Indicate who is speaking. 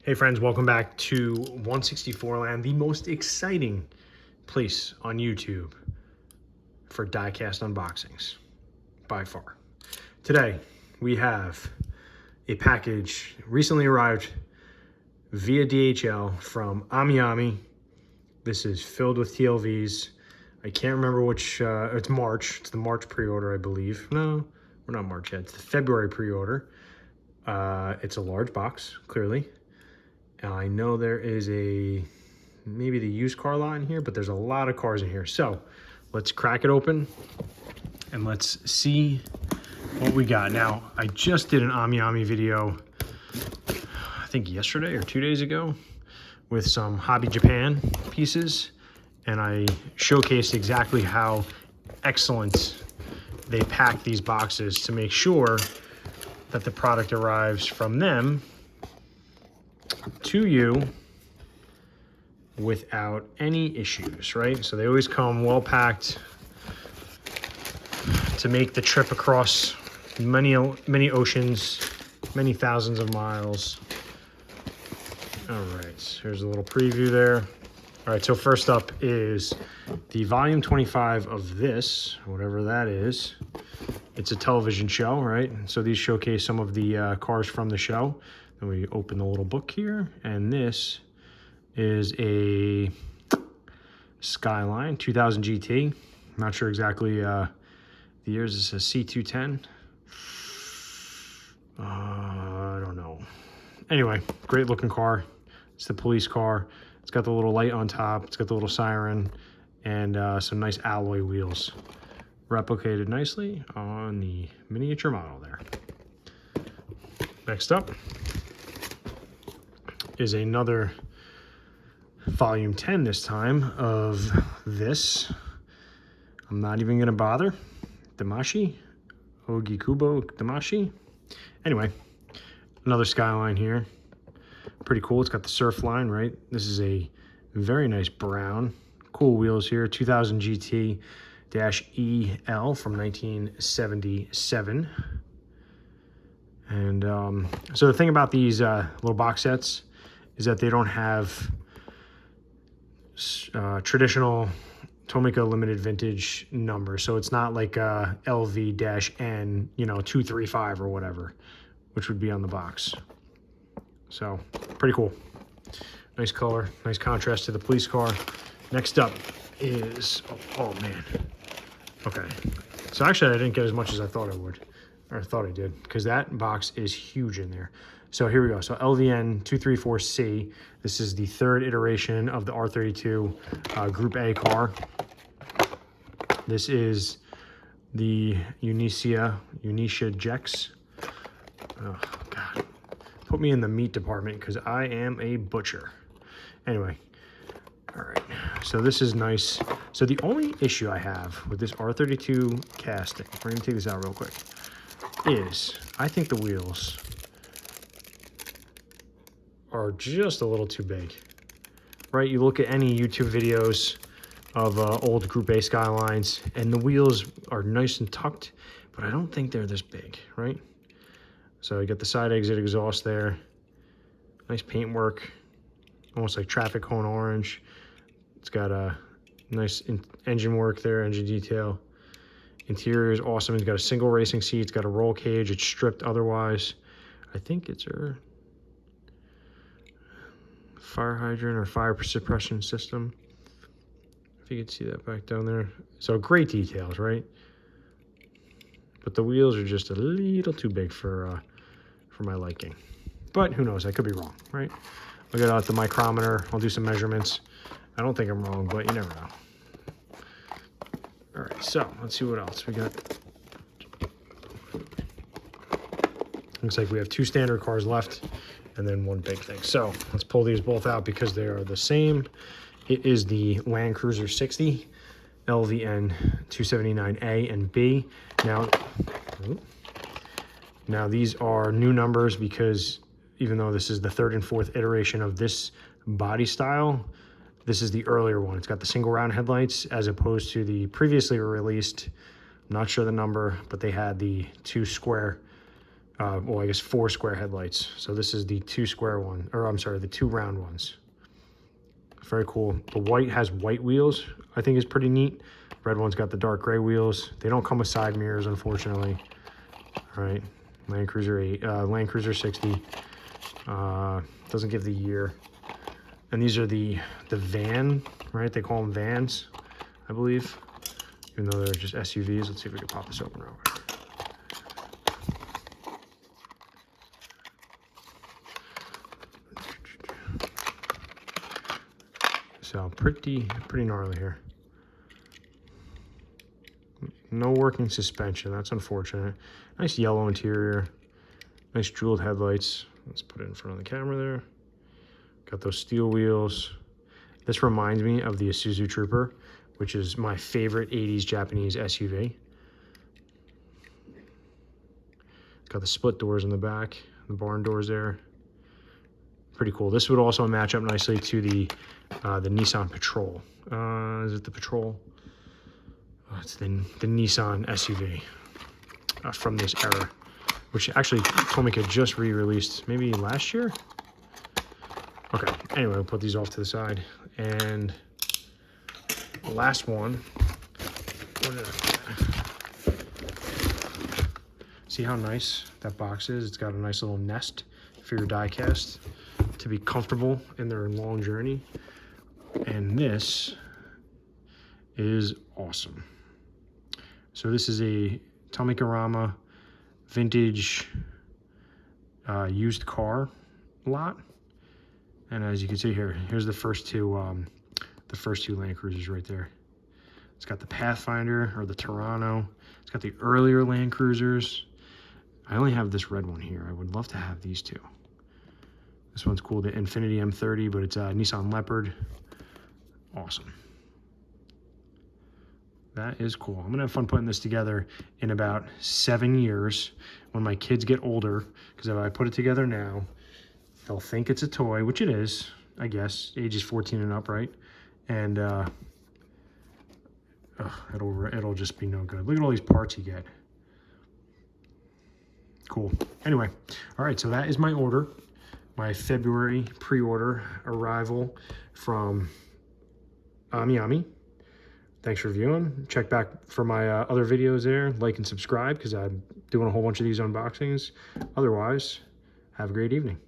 Speaker 1: Hey friends, welcome back to Onesixtyfourland, the most exciting place on YouTube for diecast unboxings, by far. Today, we have a package recently arrived via DHL from Amiami. This is filled with TLVs. I can't remember which, it's March. It's the March pre-order, I believe. No, we're not March yet. It's the February pre-order. It's a large box, clearly. I know there is maybe the used car lot in here, but there's a lot of cars in here. So let's crack it open and let's see what we got. Now, I just did an Amiami video, I think yesterday or 2 days ago, with some Hobby Japan pieces. And I showcased exactly how excellent they pack these boxes to make sure that the product arrives from them to you without any issues, right? So they always come well packed to make the trip across many oceans, many thousands of miles. All right, here's a little preview there. All right, so first up is the volume 25 of this, whatever that is. It's a television show, right? So these showcase some of the cars from the show. Then we open the little book here, and this is a Skyline 2000 GT. I'm not sure exactly the years. This is a C210. I don't know. Anyway, great looking car. It's the police car. It's got the little light on top. It's got the little siren and some nice alloy wheels. Replicated nicely on the miniature model there. Next up is another volume 10 this time of this. I'm not even gonna bother. Damashi, Ogikubo Damashi. Anyway, another Skyline here. Pretty cool. It's got the surf line, right? This is a very nice brown. Cool wheels here. 2000 GT-EL from 1977. And so the thing about these little box sets is that they don't have traditional Tomica Limited Vintage numbers. So it's not like LV-N, 235 or whatever, which would be on the box. So pretty cool. Nice color, nice contrast to the police car. Next up is, oh man. Okay, so actually I didn't get as much as I thought I would, or I thought I did, because that box is huge in there. So here we go. So LVN 234C. This is the third iteration of the R32 Group A car. This is the Unisha Jex. Oh God, put me in the meat department because I am a butcher. Anyway, all right. So this is nice. So the only issue I have with this R32 casting, we're gonna take this out real quick, is I think the wheels are just a little too big, right? You look at any YouTube videos of old Group A Skylines and the wheels are nice and tucked, but I don't think they're this big, right? So you got the side exit exhaust there. Nice paint work, almost like traffic cone orange. It's got a nice engine work there, engine detail. Interior is awesome. It's got a single racing seat. It's got a roll cage. It's stripped otherwise. I think it's a fire hydrant or fire suppression system. If you could see that back down there. So great details, right? But the wheels are just a little too big for my liking. But who knows? I could be wrong, right? I'll get out the micrometer. I'll do some measurements. I don't think I'm wrong, but you never know. All right, so let's see what else we got. Looks like we have 2 standard cars left and then 1 big thing. So let's pull these both out because they are the same. It is the Land Cruiser 60, LVN 279A and B. Now these are new numbers because even though this is the 3rd and 4th iteration of this body style, this is the earlier one. It's got the single round headlights as opposed to the previously released, I'm not sure the number, but they had the 2 square well, I guess 4 square headlights. So this is the 2 square one, or I'm sorry, the 2 round ones. Very cool. The white has white wheels, I think is pretty neat. Red one's got the dark gray wheels. They don't come with side mirrors, unfortunately. All right, Land Cruiser 60. Doesn't give the year. And these are the van, right? They call them vans, I believe, even though they're just SUVs. Let's see if we can pop this open real quick. So pretty gnarly here. No working suspension, that's unfortunate. Nice yellow interior, nice jeweled headlights. Let's put it in front of the camera there. Got those steel wheels. This reminds me of the Isuzu Trooper, which is my favorite 80s Japanese SUV. Got the split doors in the back, the barn doors there. Pretty cool. This would also match up nicely to the Nissan Patrol. Is it the Patrol? Oh, it's the Nissan SUV from this era, which actually Tomica just re-released maybe last year. Okay, anyway, we'll put these off to the side. And the last one, what did I get? See how nice that box is? It's got a nice little nest for your die cast to be comfortable in their long journey. And this is awesome. So this is a Tomica vintage used car lot. And as you can see here, here's the first two Land Cruisers right there. It's got the Pathfinder or the Toronto. It's got the earlier Land Cruisers. I only have this red one here. I would love to have these two. This one's cool, the Infiniti M30, but it's a Nissan Leopard. Awesome. That is cool. I'm gonna have fun putting this together in about 7 years when my kids get older, because if I put it together now, they'll think it's a toy, which it is, I guess, ages 14 and up, right? And it'll just be no good. Look at all these parts you get. Cool. Anyway, all right, so that is my order. My February pre-order arrival from Amiami. Thanks for viewing. Check back for my other videos there. Like and subscribe because I'm doing a whole bunch of these unboxings. Otherwise, have a great evening.